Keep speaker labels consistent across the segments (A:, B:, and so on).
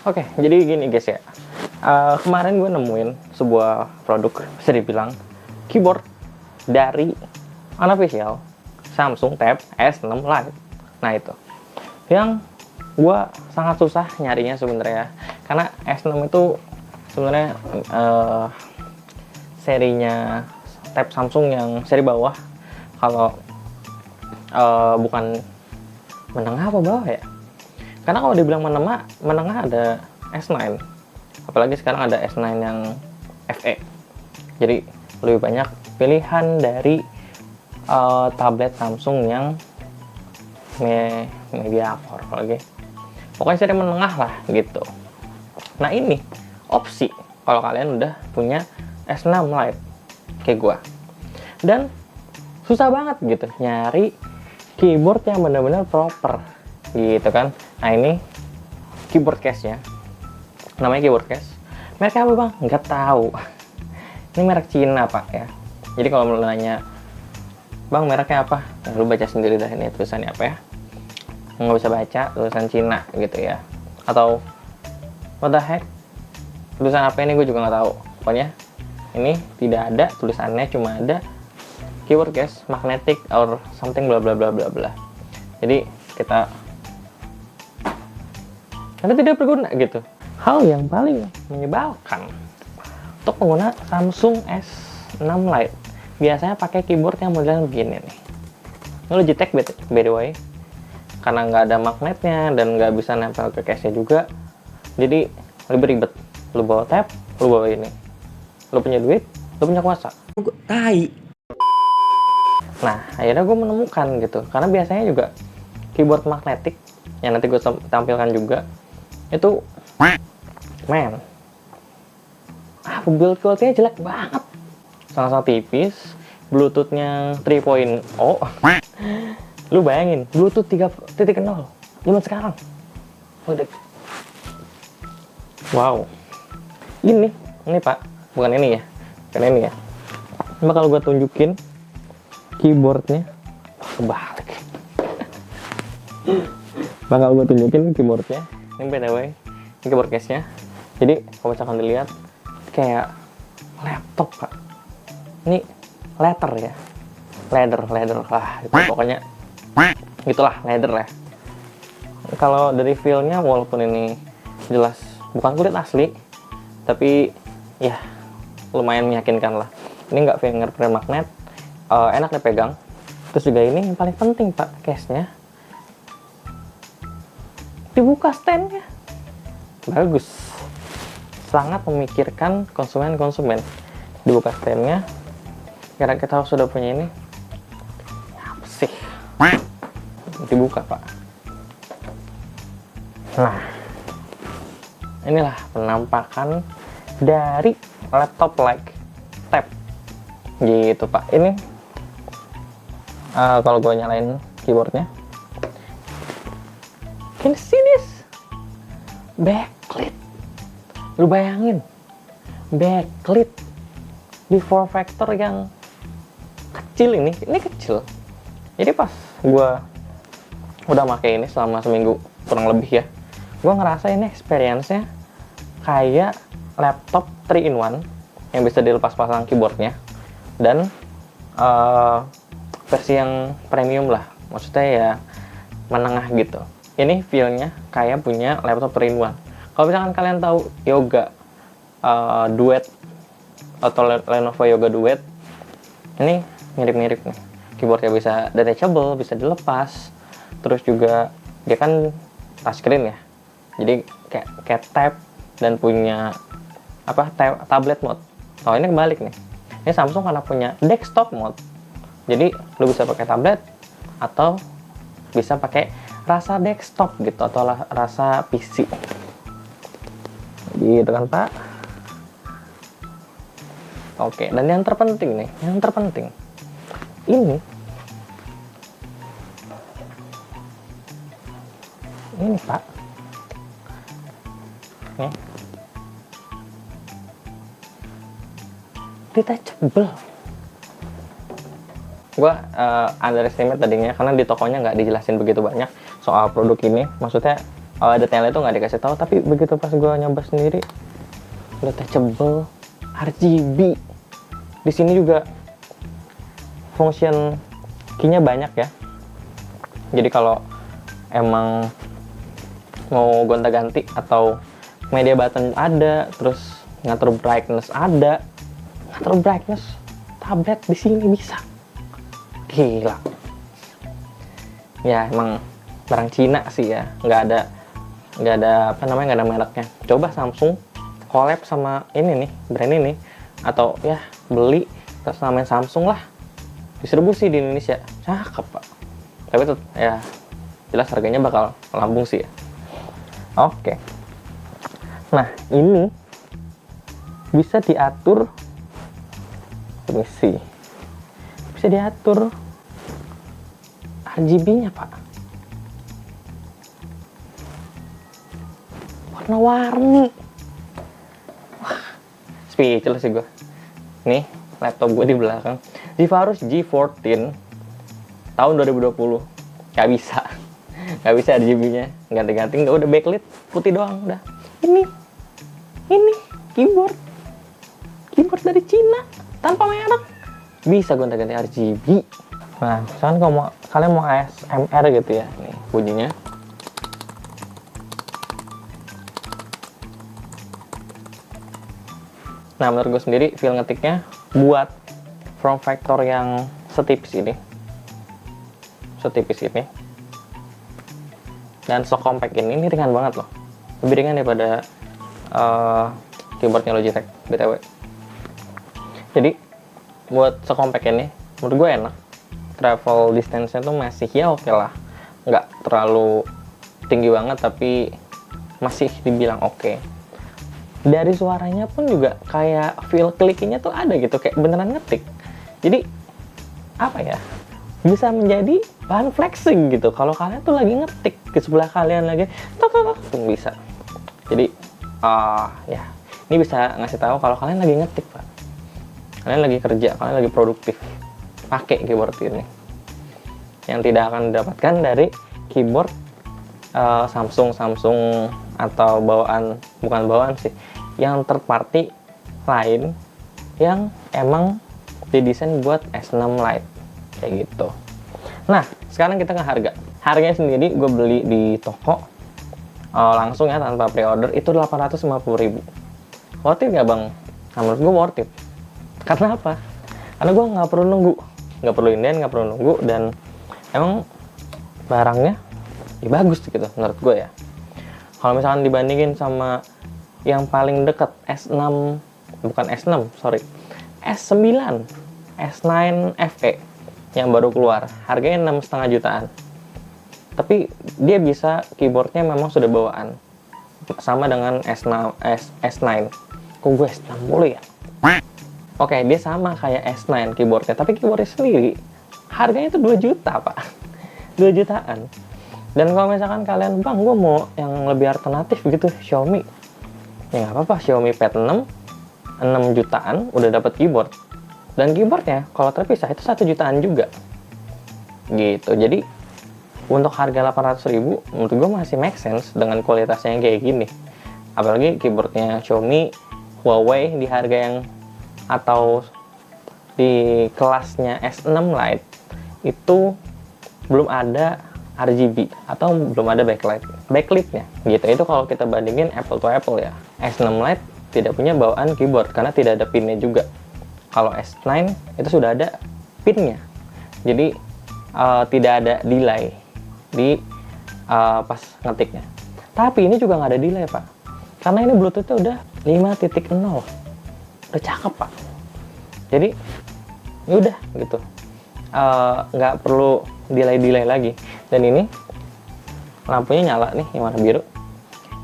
A: Oke, jadi gini guys ya. Kemarin gue nemuin sebuah produk, bisa dibilang keyboard dari unofficial Samsung Tab S6 Lite. Nah itu, yang gue sangat susah nyarinya sebenarnya, karena S6 itu sebenarnya serinya Tab Samsung yang seri bawah. Kalau bukan menengah apa bawah ya? Karena kalau dibilang menengah ada S9, apalagi sekarang ada S9 yang FE. Jadi lebih banyak pilihan dari tablet Samsung yang Mediacore, apalagi pokoknya seri menengah lah gitu. Nah ini opsi kalau kalian udah punya S6 Lite kayak gua, dan susah banget gitu nyari keyboard yang benar-benar proper gitu kan. Nah ini keyboard case-nya, namanya keyboard case. Mereknya apa bang? Nggak tahu. Ini merek Cina pak ya. Jadi kalau mau nanya bang mereknya apa, ya, lu baca sendiri dah ini tulisannya apa ya. Nggak bisa baca, tulisan Cina gitu ya. Atau what the heck, tulisan apa ini gue juga nggak tahu. Pokoknya ini tidak ada tulisannya, cuma ada keyboard case magnetic or something bla bla bla bla bla. Jadi karena tidak berguna gitu. Hal yang paling menyebalkan untuk pengguna Samsung S6 Lite biasanya pakai keyboard yang modelnya begini nih. Ini Logitech by the way, karena nggak ada magnetnya dan nggak bisa nempel ke case-nya juga, jadi lebih ribet. Lu bawa tab, lu bawa ini, lu punya duit, lu punya kuasa. Tai. Nah akhirnya gue menemukan gitu, karena biasanya juga keyboard magnetik yang nanti gue tampilkan juga itu build quality-nya jelek banget, sangat tipis. Bluetooth-nya 3.0. Lu bayangin Bluetooth 3.0 zaman sekarang. Wow, ini pak, bukan ini ya, bukan ini ya. Coba kalau gue tunjukin keyboardnya, kebalik. Bakal gue tunjukin keyboardnya. Ini by the way, ini keyboard case-nya. Jadi kalau misalkan dilihat kayak laptop pak. Ini leather ya, leather lah itu pokoknya gitulah, leather ya. Kalau dari feel-nya, walaupun ini jelas bukan kulit asli, tapi ya lumayan meyakinkan lah. Ini nggak fingerprint magnet, enak dipegang. Terus juga ini yang paling penting pak, case-nya dibuka stand-nya, bagus, sangat memikirkan konsumen. Dibuka stand-nya, karena kita sudah punya ini, apa sih, dibuka pak. Nah inilah penampakan dari laptop like tab gitu pak. Ini kalau gue nyalain keyboardnya, can you see this? Backlit. Lu bayangin, backlit di form factor yang kecil ini kecil. Jadi pas gue udah pakai ini selama seminggu kurang lebih ya, gue ngerasa ini experience-nya kayak laptop 3-in-1 yang bisa dilepas pasang keyboardnya, dan versi yang premium lah, maksudnya ya menengah gitu. Ini feel-nya kayak punya laptop 3-in-1. Kalau misalkan kalian tahu Yoga Duet atau Lenovo Yoga Duet, ini mirip-mirip nih. Keyboardnya bisa detachable, bisa dilepas. Terus juga dia kan touchscreen ya, jadi kayak tab dan punya apa, tablet mode. Oh ini kebalik nih, ini Samsung karena punya desktop mode, jadi lu bisa pakai tablet atau bisa pakai rasa desktop gitu, atau rasa PC gitu kan pak. Oke, dan yang terpenting nih, ini pak, nih detachable. Gua underestimate tadinya, karena di tokonya nggak dijelasin begitu banyak soal produk ini. Maksudnya detailnya itu nggak dikasih tahu, tapi begitu pas gue nyoba sendiri, detachable, RGB. Di sini juga function key-nya banyak ya. Jadi kalau emang mau gonta-ganti atau media button ada, terus ngatur brightness ada, ngatur brightness tablet di sini bisa. Gila. Ya emang barang Cina sih ya, nggak ada nggak ada mereknya. Coba Samsung collab sama ini nih, brand ini, atau ya beli terus namain Samsung lah, distribusi di Indonesia, cakep pak. Tapi tuh ya jelas harganya bakal melambung sih ya. Oke. Nah ini bisa diatur, permisi, bisa diatur RGB-nya pak, warna-warni. Wah, speechless sih gue. Nih laptop gue di belakang, Zephyrus G14 tahun 2020, nggak bisa RGB-nya ganti-ganti, nggak, udah backlit putih doang udah. Ini keyboard dari Cina tanpa merek, bisa gonta-ganti RGB. Nah misalkan kalian mau ASMR gitu ya, nih bunyinya. Nah menurut gue sendiri feel ngetiknya buat form factor yang setipis ini dan compact ini ringan banget loh, lebih ringan daripada keyboardnya Logitech BTW. Jadi buat compact ini menurut gue enak, travel distance-nya tuh masih ya oke lah, nggak terlalu tinggi banget tapi masih dibilang oke. Dari suaranya pun juga kayak feel klikinya tuh ada gitu, kayak beneran ngetik. Jadi apa ya, bisa menjadi bahan flexing gitu kalau kalian tuh lagi ngetik, di sebelah kalian lagi tok bisa. Jadi ya ini bisa ngasih tahu kalau kalian lagi ngetik pak, kalian lagi kerja, kalian lagi produktif, pakai keyboard ini yang tidak akan didapatkan dari keyboard Samsung atau bukan bawaan sih, yang third party lain yang emang didesain buat S6 Lite kayak gitu. Nah sekarang kita ke harganya sendiri. Gue beli di toko langsung ya, tanpa pre-order, itu 850.000. Worth it nggak bang? Nah, menurut gue worth it. Karena apa? Karena gue nggak perlu nunggu, nggak perlu inden, nggak perlu nunggu, dan emang barangnya ya bagus gitu menurut gue ya. Kalau misalkan dibandingin sama yang paling deket S9 FE yang baru keluar, harganya 6,5 jutaan, tapi dia bisa keyboardnya memang sudah bawaan sama dengan S9. Kok gue S6 mulu ya? Oke, dia sama kayak S9 keyboardnya, tapi keyboardnya sendiri harganya itu 2 juta pak, 2 jutaan. Dan kalau misalkan kalian, bang gue mau yang lebih alternatif gitu, Xiaomi, ya nggak apa-apa, Xiaomi Pad 6 jutaan udah dapat keyboard, dan keyboardnya kalau terpisah itu 1 jutaan juga gitu. Jadi untuk harga 800.000 menurut gue masih make sense dengan kualitasnya yang kayak gini. Apalagi keyboardnya Xiaomi, Huawei di harga yang atau di kelasnya S6 Lite itu belum ada RGB atau belum ada backlightnya gitu. Itu kalau kita bandingin apple to apple ya. S6 Lite tidak punya bawaan keyboard karena tidak ada pinnya juga. Kalau S9 itu sudah ada pinnya, jadi tidak ada delay di pas ngetiknya. Tapi ini juga nggak ada delay pak, karena ini Bluetooth-nya udah 5.0, udah cakep pak. Jadi ya udah gitu, nggak perlu delay lagi. Dan ini lampunya nyala nih yang warna biru,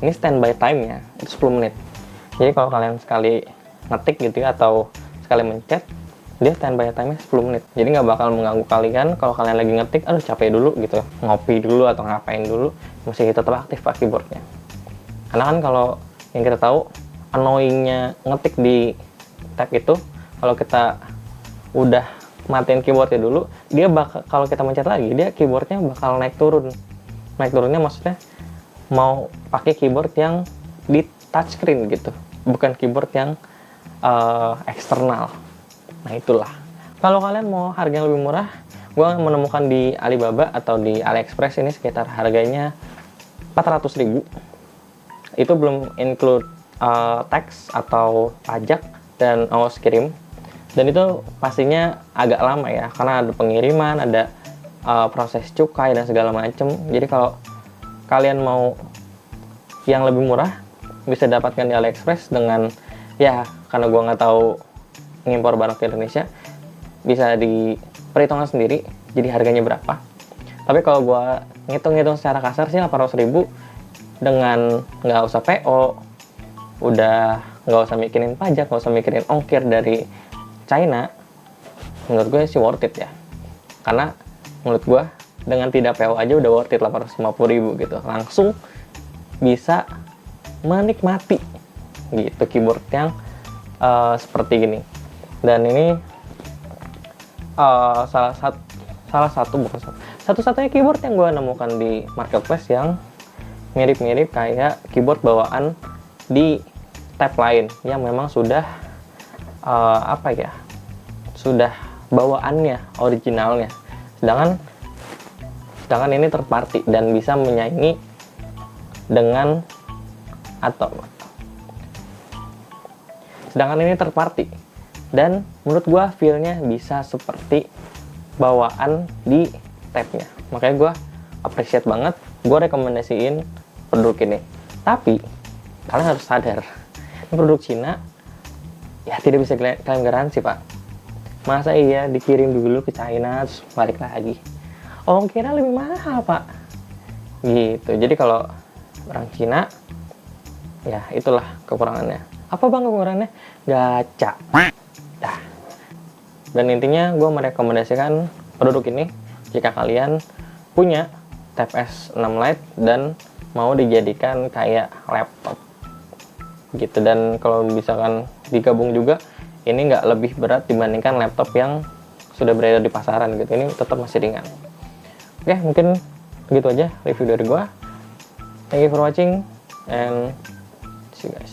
A: ini standby time-nya itu 10 menit. Jadi kalau kalian sekali ngetik gitu ya, atau sekali mencet, dia standby time-nya 10 menit. Jadi nggak bakal mengganggu kalian kalau kalian lagi ngetik, aduh capek dulu gitu, ngopi dulu atau ngapain dulu, masih tetap aktif pak keyboardnya. Karena kan kalau yang kita tahu annoying-nya ngetik di tab itu, kalau kita udah matiin keyboardnya dulu, dia bakal, kalau kita mencet lagi, dia keyboardnya bakal naik turun. Naik turunnya maksudnya mau pakai keyboard yang di touchscreen gitu, bukan keyboard yang eksternal. Nah itulah, kalau kalian mau harga yang lebih murah, gue menemukan di Alibaba atau di AliExpress ini sekitar harganya 400.000. Itu belum include tax atau pajak dan ongkos kirim. Dan itu pastinya agak lama ya, karena ada pengiriman, ada proses cukai dan segala macem. Jadi kalau kalian mau yang lebih murah, bisa dapatkan di AliExpress dengan, ya karena gua nggak tahu ngimpor barang ke Indonesia, bisa diperhitungkan sendiri jadi harganya berapa. Tapi kalau gua ngitung-ngitung secara kasar sih 800.000 dengan nggak usah PO, udah nggak usah mikirin pajak, nggak usah mikirin ongkir dari China, menurut gue sih worth it ya. Karena menurut gue dengan tidak PO aja udah worth it 850.000 gitu, langsung bisa menikmati gitu keyboard yang seperti gini. Dan ini satu-satunya keyboard yang gue nemukan di marketplace yang mirip-mirip kayak keyboard bawaan di tab lain yang memang sudah sudah bawaannya originalnya, sedangkan ini third party dan bisa menyaingi dengan sedangkan ini third party dan menurut gua feel-nya bisa seperti bawaan di tabnya. Makanya gua appreciate banget, gua rekomendasiin produk ini. Tapi kalian harus sadar, ini produk Cina ya, tidak bisa klaim garansi pak. Masa iya dikirim dulu ke China terus balik lagi, ongkirnya lebih mahal pak gitu. Jadi kalau orang Cina ya itulah kekurangannya. Apa bang kekurangannya? Gacha dah. Dan intinya gue merekomendasikan produk ini jika kalian punya Tab S6 Lite dan mau dijadikan kayak laptop gitu. Dan kalau misalkan digabung juga, ini nggak lebih berat dibandingkan laptop yang sudah beredar di pasaran gitu. Ini tetap masih ringan. Oke, mungkin gitu aja review dari gua. Thank you for watching and see you guys.